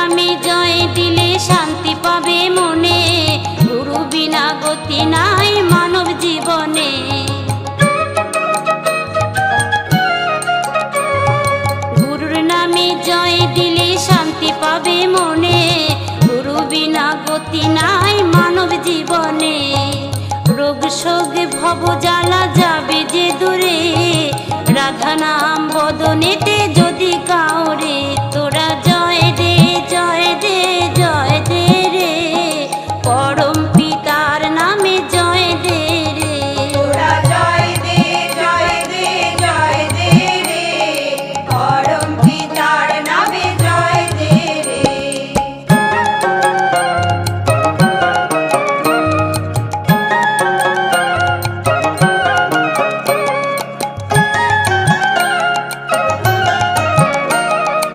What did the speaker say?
নামে জয় দিলে শান্তি পাবে মনে, গুরু বিনা গতি নাই মানব জীবনে। গুরুর নামে জয় দিলে শান্তি পাবে মনে, গুরু বিনা গতি নাই মানব জীবনে। রোগ শোক ভব জ্বালা যাবে যে দূরে, রাধা নাম বদনেতে